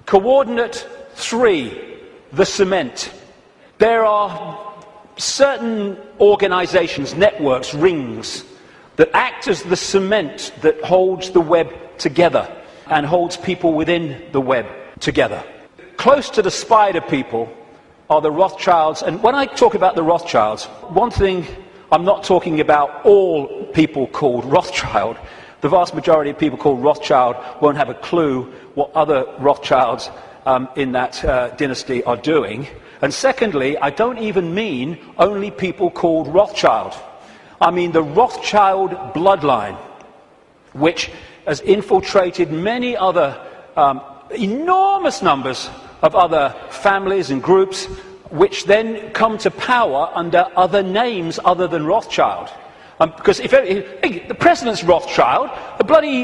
Coordinate 3, the cement. There are certain organizations, networks, rings, that act as the cement that holds the web together and holds people within the web together. Close to the spider people are the Rothschilds, and when I talk about the Rothschilds, one thing, I'm not talking about all people called Rothschild. The vast majority of people called Rothschild won't have a clue what other Rothschilds in that dynasty are doing. And secondly, I don't even mean only people called Rothschild. I mean the Rothschild bloodline, which has infiltrated many other enormous numbers of other families and groups, which then come to power under other names other than Rothschild. Because if the president's Rothschild, the bloody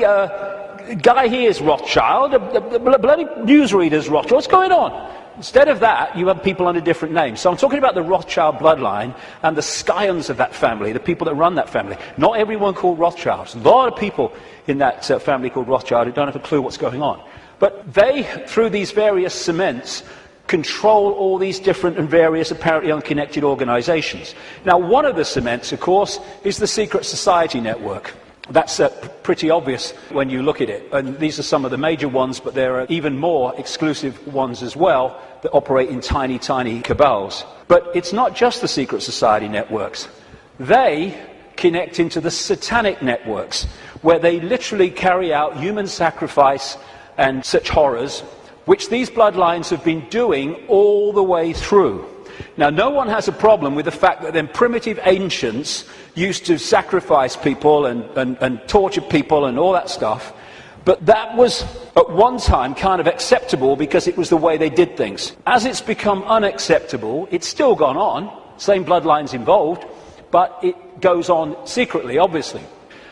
guy here is Rothschild, the bloody newsreader's Rothschild, what's going on? Instead of that, you have people under different names. So I'm talking about the Rothschild bloodline and the scions of that family, the people that run that family. Not everyone called Rothschild. There's a lot of people in that family called Rothschild who don't have a clue what's going on. But they, through these various cements, control all these different and various apparently unconnected organizations. Now, one of the cements, of course, is the secret society network. That's pretty obvious when you look at it. And these are some of the major ones, but there are even more exclusive ones as well that operate in tiny, tiny cabals. But it's not just the secret society networks. They connect into the satanic networks, where they literally carry out human sacrifice and such horrors, which these bloodlines have been doing all the way through. Now, no one has a problem with the fact that then primitive ancients used to sacrifice people and torture people and all that stuff, but that was at one time kind of acceptable because it was the way they did things. As it's become unacceptable, it's still gone on, same bloodlines involved, but it goes on secretly, obviously.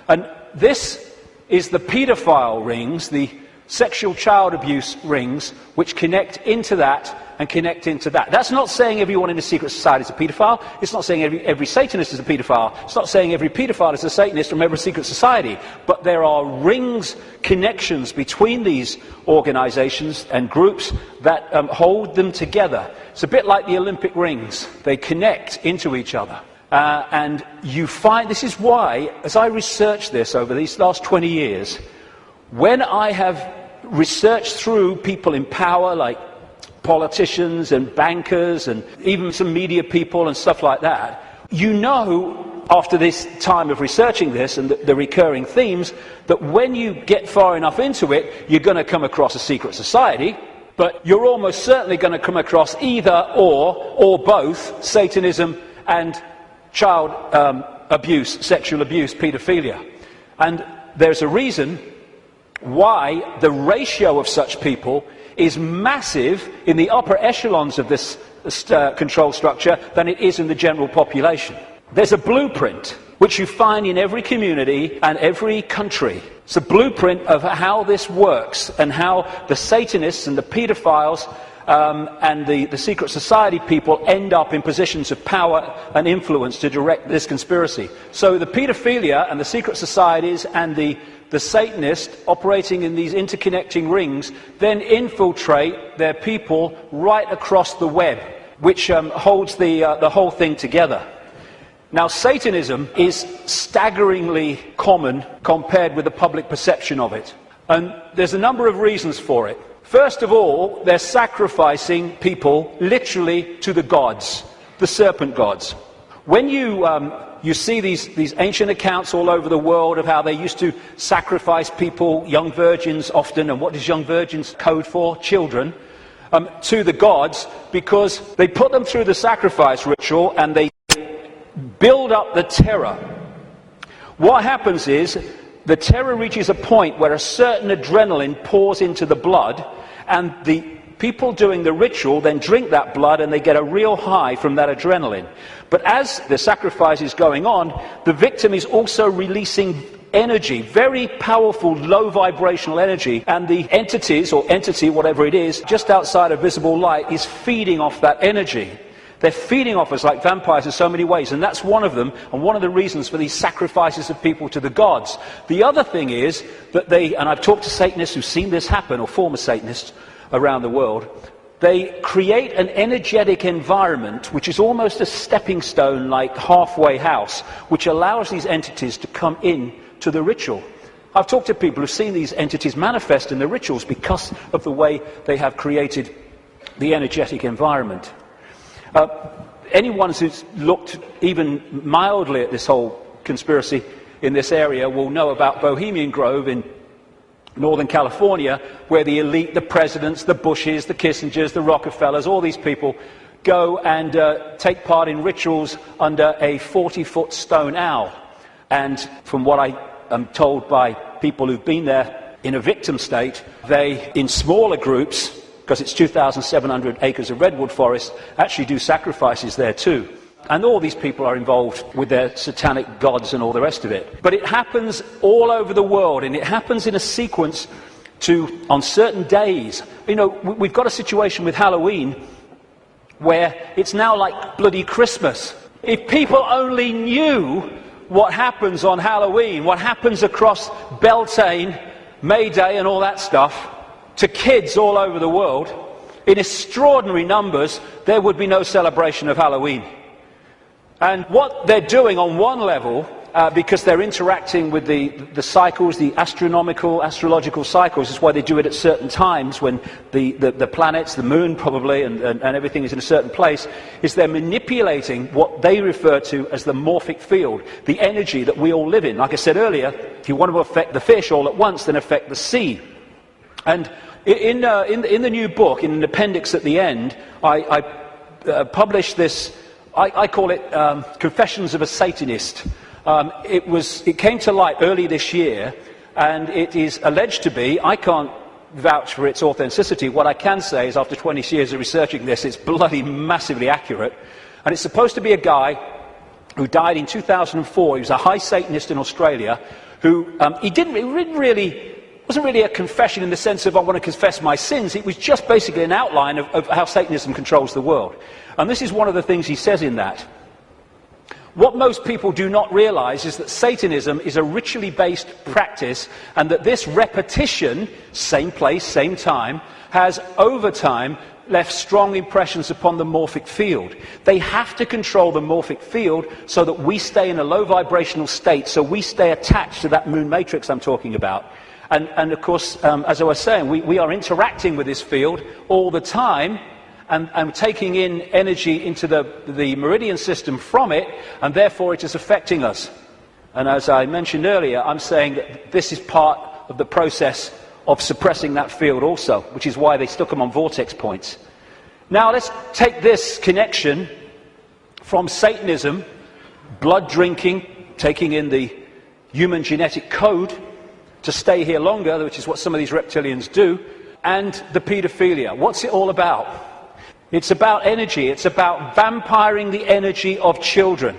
And this is the paedophile rings, the sexual child abuse rings, which connect into that and connect into that. That's not saying everyone in a secret society is a paedophile. It's not saying every Satanist is a paedophile. It's not saying every paedophile is a Satanist from every secret society. But there are rings, connections between these organizations and groups that hold them together. It's a bit like the Olympic rings. They connect into each other. And you find, this is why, as I researched this over these last 20 years, when I have researched through people in power like politicians and bankers and even some media people and stuff like that, you know, after this time of researching this and the recurring themes, that when you get far enough into it, you're going to come across a secret society, but you're almost certainly going to come across either or both Satanism and child abuse, sexual abuse, paedophilia. And there's a reason why the ratio of such people is massive in the upper echelons of this control structure than it is in the general population. There's a blueprint which you find in every community and every country. It's a blueprint of how this works and how the Satanists and the paedophiles and the secret society people end up in positions of power and influence to direct this conspiracy. So the paedophilia and the secret societies and the Satanists operating in these interconnecting rings then infiltrate their people right across the web, which holds the whole thing together. Now, Satanism is staggeringly common compared with the public perception of it. And there's a number of reasons for it. First of all, they're sacrificing people literally to the gods, the serpent gods. When you see these ancient accounts all over the world of how they used to sacrifice people, young virgins often, and what does young virgins code for? Children, to the gods, because they put them through the sacrifice ritual and they build up the terror. What happens is the terror reaches a point where a certain adrenaline pours into the blood, and the people doing the ritual then drink that blood and they get a real high from that adrenaline. But as the sacrifice is going on, the victim is also releasing energy, very powerful, low vibrational energy, and the entities, or entity, whatever it is, just outside of visible light is feeding off that energy. They're feeding off us like vampires in so many ways, and that's one of them, and one of the reasons for these sacrifices of people to the gods. The other thing is that and I've talked to Satanists who've seen this happen, or former Satanists, around the world, they create an energetic environment which is almost a stepping stone, like halfway house, which allows these entities to come in to the ritual. I've talked to people who've seen these entities manifest in the rituals because of the way they have created the energetic environment. Anyone who's looked even mildly at this whole conspiracy in this area will know about Bohemian Grove in Northern California, where the elite, the presidents, the Bushes, the Kissingers, the Rockefellers, all these people go and take part in rituals under a 40-foot stone owl. And from what I am told by people who've been there in a victim state, they, in smaller groups, because it's 2,700 acres of redwood forest, actually do sacrifices there too. And all these people are involved with their satanic gods and all the rest of it. But it happens all over the world, and it happens in a sequence on certain days. You know, we've got a situation with Halloween where it's now like bloody Christmas. If people only knew what happens on Halloween, what happens across Beltane, May Day and all that stuff, to kids all over the world, in extraordinary numbers, there would be no celebration of Halloween. And what they're doing on one level, because they're interacting with the cycles, the astrological cycles, is why they do it at certain times when the planets, the moon probably, and everything is in a certain place, is they're manipulating what they refer to as the morphic field, the energy that we all live in. Like I said earlier, if you want to affect the fish all at once, then affect the sea. And in the new book, in an appendix at the end, I published this. I call it Confessions of a Satanist. It came to light early this year, and it is alleged to be, I can't vouch for its authenticity. What I can say is, after 20 years of researching this, it's bloody massively accurate. And it's supposed to be a guy who died in 2004. He was a high Satanist in Australia, who wasn't really a confession in the sense of I want to confess my sins. It was just basically an outline of how Satanism controls the world. And this is one of the things he says in that. What most people do not realize is that Satanism is a ritually based practice, and that this repetition, same place, same time, has over time left strong impressions upon the morphic field. They have to control the morphic field so that we stay in a low vibrational state, so we stay attached to that moon matrix I'm talking about. And of course, as I was saying, we are interacting with this field all the time, and taking in energy into the meridian system from it, and therefore it is affecting us. And as I mentioned earlier, I'm saying that this is part of the process of suppressing that field also, which is why they stuck them on vortex points. Now let's take this connection from Satanism, blood drinking, taking in the human genetic code to stay here longer, which is what some of these reptilians do, and the paedophilia. What's it all about? It's about energy. It's about vampiring the energy of children.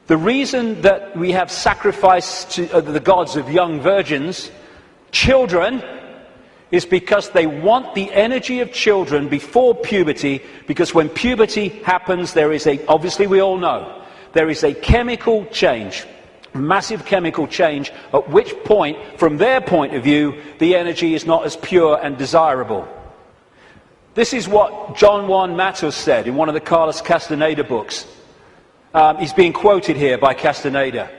The reason that we have sacrificed to the gods of young virgins, children, is because they want the energy of children before puberty, because when puberty happens, there is obviously we all know, there is a chemical change, massive chemical change, at which point, from their point of view, the energy is not as pure and desirable. This is what John Juan Matos said in one of the Carlos Castaneda books. He's being quoted here by Castaneda.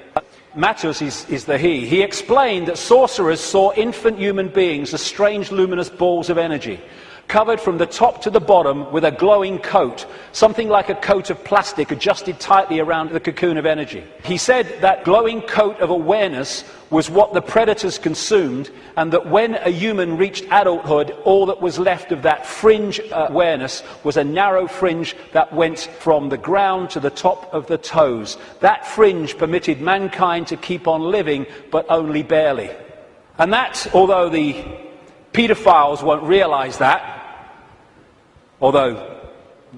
Matos is the he. He explained that sorcerers saw infant human beings as strange luminous balls of energy, covered from the top to the bottom with a glowing coat, something like a coat of plastic adjusted tightly around the cocoon of energy. He said that glowing coat of awareness was what the predators consumed, and that when a human reached adulthood, all that was left of that fringe awareness was a narrow fringe that went from the ground to the top of the toes. That fringe permitted mankind to keep on living, but only barely. And that, although the paedophiles won't realize that, although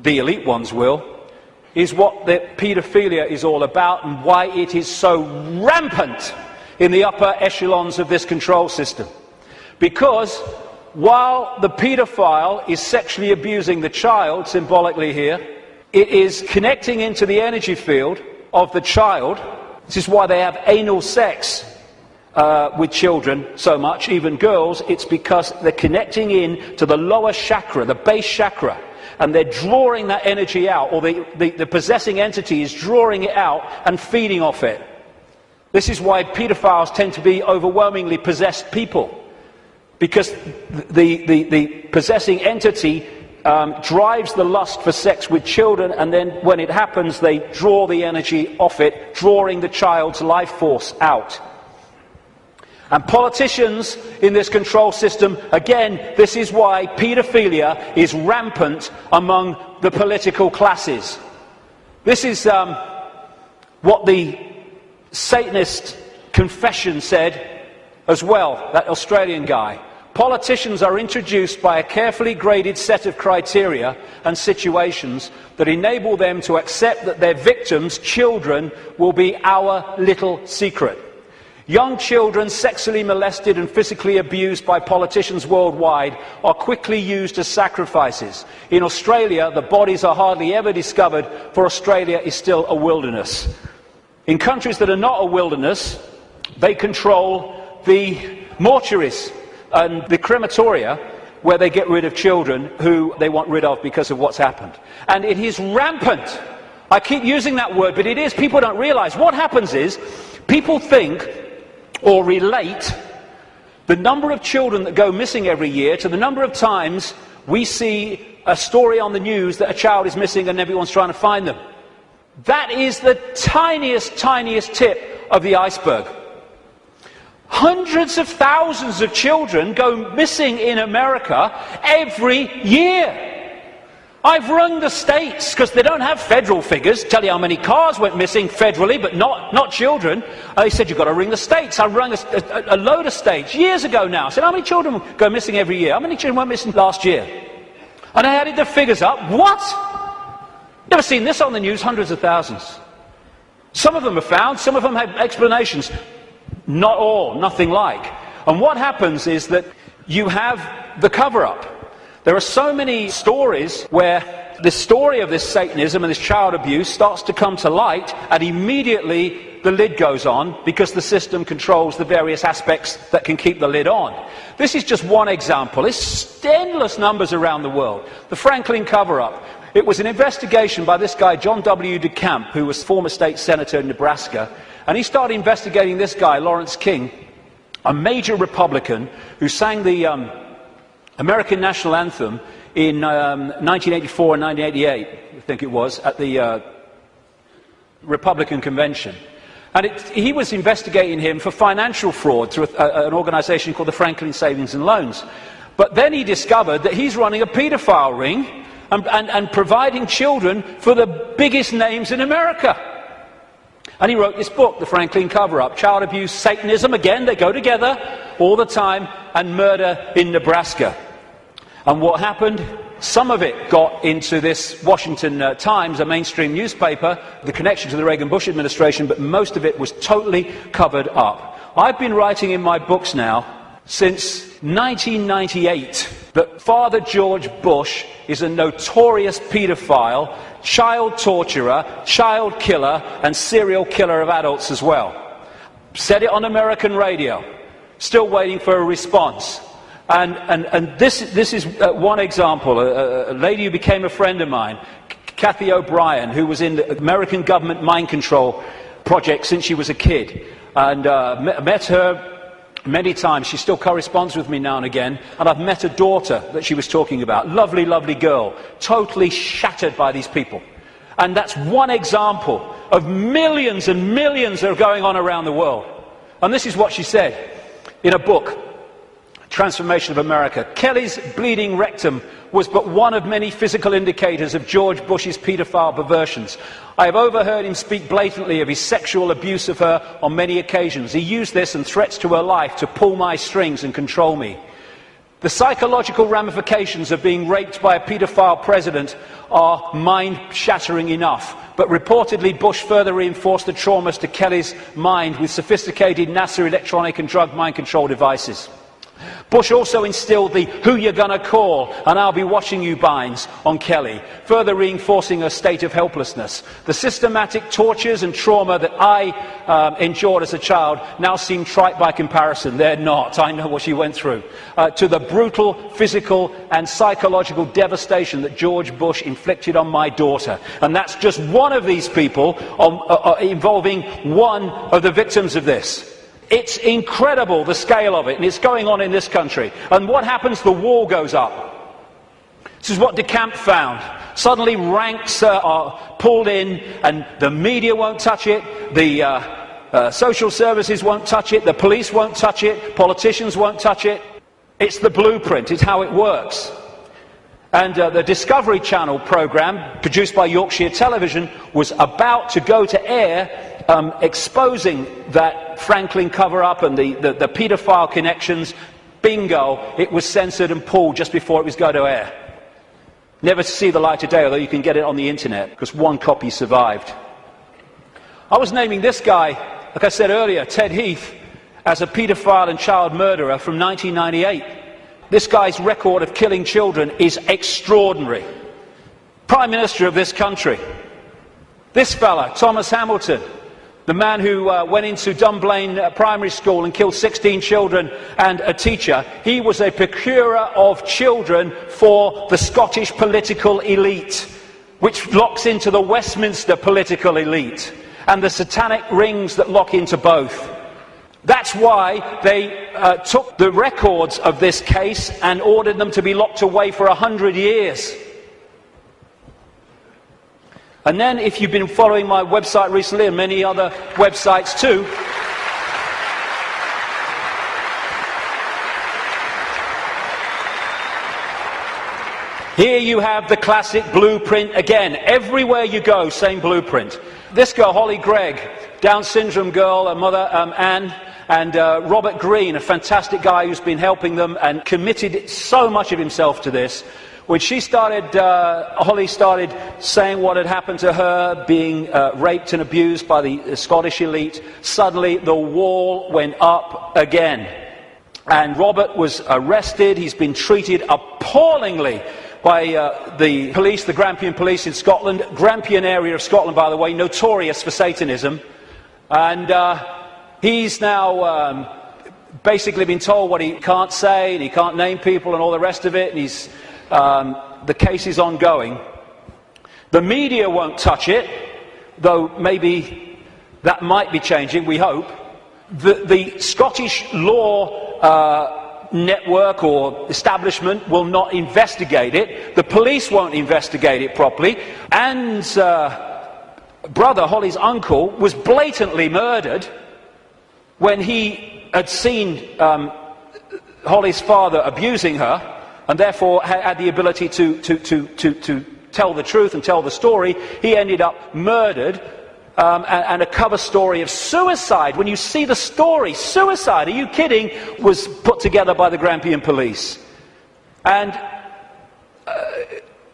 the elite ones will, is what the paedophilia is all about, and why it is so rampant in the upper echelons of this control system. Because while the paedophile is sexually abusing the child, symbolically here, it is connecting into the energy field of the child. This is why they have anal sex with children so much, even girls, it's because they're connecting in to the lower chakra, the base chakra, and they're drawing that energy out, or the possessing entity is drawing it out and feeding off it. This is why pedophiles tend to be overwhelmingly possessed people, because the possessing entity drives the lust for sex with children, and then when it happens, they draw the energy off it, drawing the child's life force out. And politicians in this control system, again, this is why paedophilia is rampant among the political classes. This is what the Satanist confession said as well, that Australian guy. Politicians are introduced by a carefully graded set of criteria and situations that enable them to accept that their victims, children, will be our little secret. Young children sexually molested and physically abused by politicians worldwide are quickly used as sacrifices. In Australia, the bodies are hardly ever discovered, for Australia is still a wilderness. In countries that are not a wilderness, they control the mortuaries and the crematoria, where they get rid of children who they want rid of because of what's happened. And it is rampant. I keep using that word, but it is. People don't realize. What happens is, people think or relate the number of children that go missing every year to the number of times we see a story on the news that a child is missing and everyone's trying to find them. That is the tiniest tip of the iceberg. Hundreds of thousands of children go missing in America every year. I've rung the states, because they don't have federal figures, tell you how many cars went missing federally, but not children. They said, you've got to ring the states. I rung a load of states years ago now. I said, how many children go missing every year? How many children went missing last year? And I added the figures up. What? Never seen this on the news. Hundreds of thousands. Some of them are found, some of them have explanations. Not all, nothing like. And what happens is that you have the cover-up. There are so many stories where the story of this Satanism and this child abuse starts to come to light, and immediately the lid goes on, because the system controls the various aspects that can keep the lid on. This is just one example. There's endless numbers around the world. The Franklin cover-up. It was an investigation by this guy, John W. DeCamp, who was former state senator in Nebraska, and he started investigating this guy, Lawrence King, a major Republican who sang the American National Anthem in 1984 and 1988, I think it was, at the Republican Convention. And he was investigating him for financial fraud through an organization called the Franklin Savings and Loans. But then he discovered that he's running a paedophile ring and providing children for the biggest names in America. And he wrote this book, The Franklin Cover-Up, Child Abuse, Satanism, again, they go together all the time, and murder in Nebraska. And what happened? Some of it got into this Washington Times, a mainstream newspaper, the connection to the Reagan-Bush administration, but most of it was totally covered up. I've been writing in my books now since 1998 that Father George Bush is a notorious paedophile, child torturer, child killer, and serial killer of adults as well. Said it on American radio. Still waiting for a response. And this is one example. A lady who became a friend of mine, Kathy O'Brien, who was in the American government mind control project since she was a kid, and met her many times. She still corresponds with me now and again, and I've met a daughter that she was talking about. Lovely, lovely girl, totally shattered by these people. And that's one example of millions and millions that are going on around the world. And this is what she said in a book, Transformation of America. Kelly's bleeding rectum was but one of many physical indicators of George Bush's paedophile perversions. I have overheard him speak blatantly of his sexual abuse of her on many occasions. He used this and threats to her life to pull my strings and control me. The psychological ramifications of being raped by a paedophile president are mind-shattering enough, but reportedly Bush further reinforced the traumas to Kelly's mind with sophisticated NASA electronic and drug mind control devices. Bush also instilled the "who you're gonna call and I'll be watching you" binds on Kelly, further reinforcing her state of helplessness. The systematic tortures and trauma that I endured as a child now seem trite by comparison. They're not. I know what she went through. To the brutal physical and psychological devastation that George Bush inflicted on my daughter. And that's just one of these people involving one of the victims of this. It's incredible, the scale of it, and it's going on in this country. And what happens? The wall goes up. This is what DeCamp found. Suddenly ranks are pulled in, and the media won't touch it, the social services won't touch it, the police won't touch it, politicians won't touch it. It's the blueprint, it's how it works. And the Discovery Channel programme, produced by Yorkshire Television, was about to go to air, exposing that Franklin cover-up and the paedophile connections. Bingo, it was censored and pulled just before it was going to air. Never to see the light of day, although you can get it on the internet, because one copy survived. I was naming this guy, like I said earlier, Ted Heath, as a paedophile and child murderer from 1998. This guy's record of killing children is extraordinary. Prime Minister of this country. This fella, Thomas Hamilton, the man who went into Dunblane Primary School and killed 16 children and a teacher, he was a procurer of children for the Scottish political elite, which locks into the Westminster political elite, and the satanic rings that lock into both. That's why they took the records of this case and ordered them to be locked away for 100 years. And then, if you've been following my website recently, and many other websites too, here you have the classic blueprint again. Everywhere you go, same blueprint. This girl, Holly Gregg, Down syndrome girl, her mother Anne, and Robert Greene, a fantastic guy who's been helping them and committed so much of himself to this. When she started, Holly started saying what had happened to her, being raped and abused by the Scottish elite, suddenly the wall went up again. And Robert was arrested. He's been treated appallingly by the police, the Grampian police in Scotland. Grampian area of Scotland, by the way, notorious for Satanism. And he's now basically been told what he can't say, and he can't name people and all the rest of it. And he's... the case is ongoing. The media won't touch it, though maybe that might be changing, we hope. The Scottish law network or establishment will not investigate it. The police won't investigate it properly. Anne's brother, Holly's uncle, was blatantly murdered when he had seen Holly's father abusing her, and therefore had the ability to tell the truth and tell the story. He ended up murdered, and a cover story of suicide. When you see the story, suicide, are you kidding, was put together by the Grampian police. And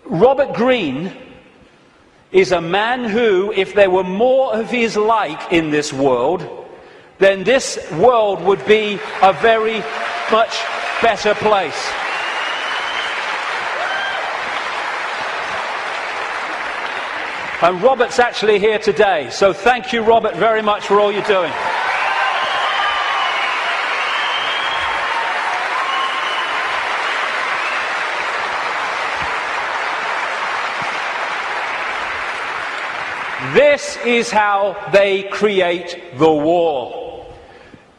Robert Greene is a man who, if there were more of his like in this world, then this world would be a very much better place. And Robert's actually here today, so thank you, Robert, very much for all you're doing. This is how they create the wall.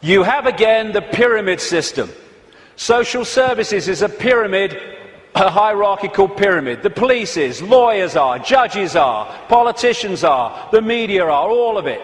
You have again the pyramid system. Social services is a pyramid, a hierarchical pyramid. The police is, lawyers are, judges are, politicians are, the media are, all of it.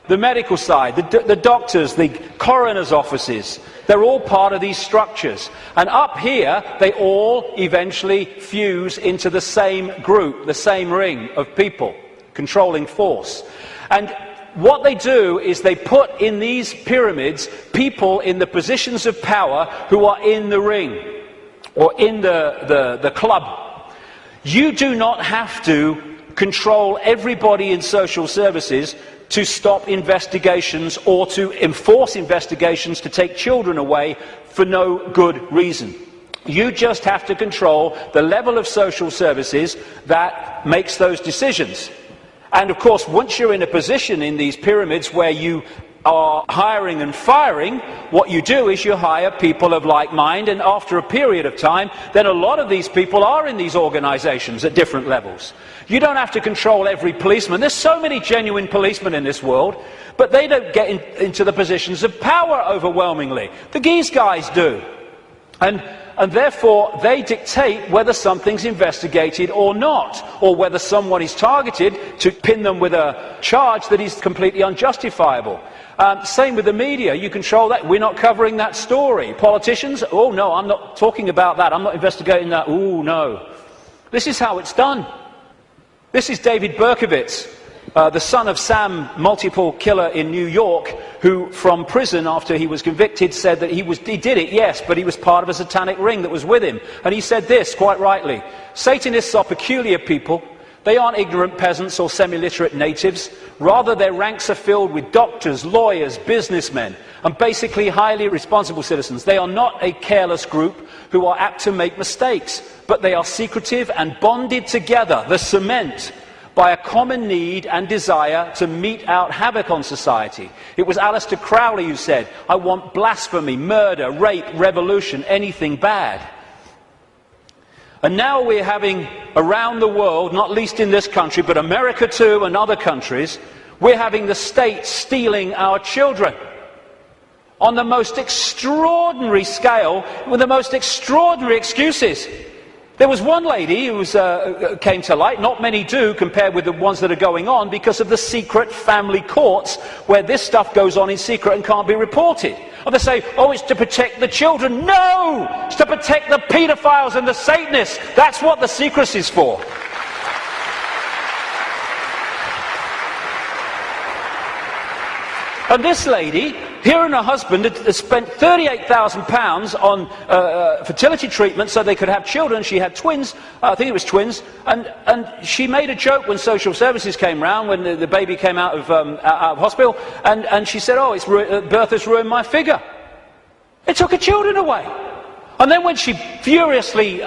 The medical side, the doctors, the coroner's offices, they're all part of these structures. And up here, they all eventually fuse into the same group, the same ring of people, controlling force. And what they do is they put in these pyramids people in the positions of power who are in the ring, or in the club. You do not have to control everybody in social services to stop investigations or to enforce investigations to take children away for no good reason. You just have to control the level of social services that makes those decisions. And of course, once you're in a position in these pyramids where you are hiring and firing, what you do is you hire people of like mind, and after a period of time, then a lot of these people are in these organizations at different levels. You don't have to control every policeman. There's so many genuine policemen in this world, but they don't get into the positions of power overwhelmingly. The Geese guys do. And therefore, they dictate whether something's investigated or not, or whether someone is targeted to pin them with a charge that is completely unjustifiable. Same with the media. You control that. We're not covering that story. Politicians, oh no, I'm not talking about that. I'm not investigating that. Oh no. This is how it's done. This is David Berkowitz, the son of Sam, multiple killer in New York, who from prison after he was convicted said that he did it, yes, but he was part of a satanic ring that was with him. And he said this, quite rightly: Satanists are peculiar people. They aren't ignorant peasants or semi-literate natives. Rather, their ranks are filled with doctors, lawyers, businessmen, and basically highly responsible citizens. They are not a careless group who are apt to make mistakes, but they are secretive and bonded together, the cement, by a common need and desire to mete out havoc on society. It was Aleister Crowley who said, "I want blasphemy, murder, rape, revolution, anything bad." And now we're having, around the world, not least in this country, but America too and other countries, we're having the state stealing our children on the most extraordinary scale, with the most extraordinary excuses. There was one lady who came to light, not many do compared with the ones that are going on, because of the secret family courts where this stuff goes on in secret and can't be reported. And they say, oh, it's to protect the children. No! It's to protect the paedophiles and the Satanists. That's what the secrecy's for. And this lady, her and her husband had spent £38,000 on fertility treatment so they could have children. She had twins, I think it was twins, and she made a joke when social services came round, when the baby came out of hospital, and she said, oh, birth has ruined my figure. It took her children away. And then when she furiously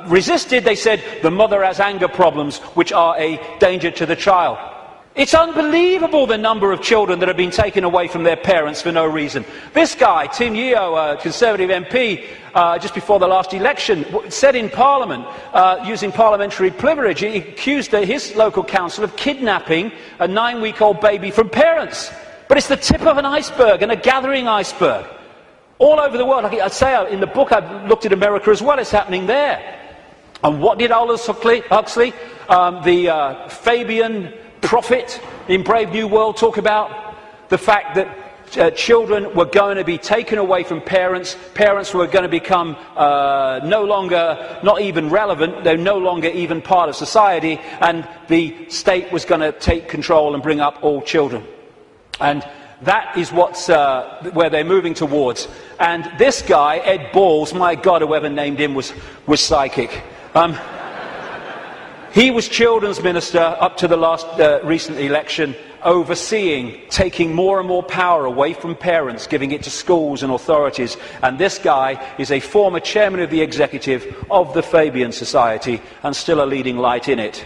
resisted, they said, the mother has anger problems, which are a danger to the child. It's unbelievable the number of children that have been taken away from their parents for no reason. This guy, Tim Yeo, a Conservative MP, just before the last election, said in Parliament, using parliamentary privilege, he accused his local council of kidnapping a 9-week-old baby from parents. But it's the tip of an iceberg, and a gathering iceberg. All over the world, I say in the book, I've looked at America as well, it's happening there. And what did Aldous Huxley, the Fabian prophet in Brave New World, talk about? The fact that children were going to be taken away from parents, parents were going to become no longer, not even relevant, they're no longer even part of society, and the state was going to take control and bring up all children. And that is where they're moving towards. And this guy, Ed Balls, my God, whoever named him was psychic. He was children's minister up to the last recent election, overseeing, taking more and more power away from parents, giving it to schools and authorities. And this guy is a former chairman of the executive of the Fabian Society and still a leading light in it.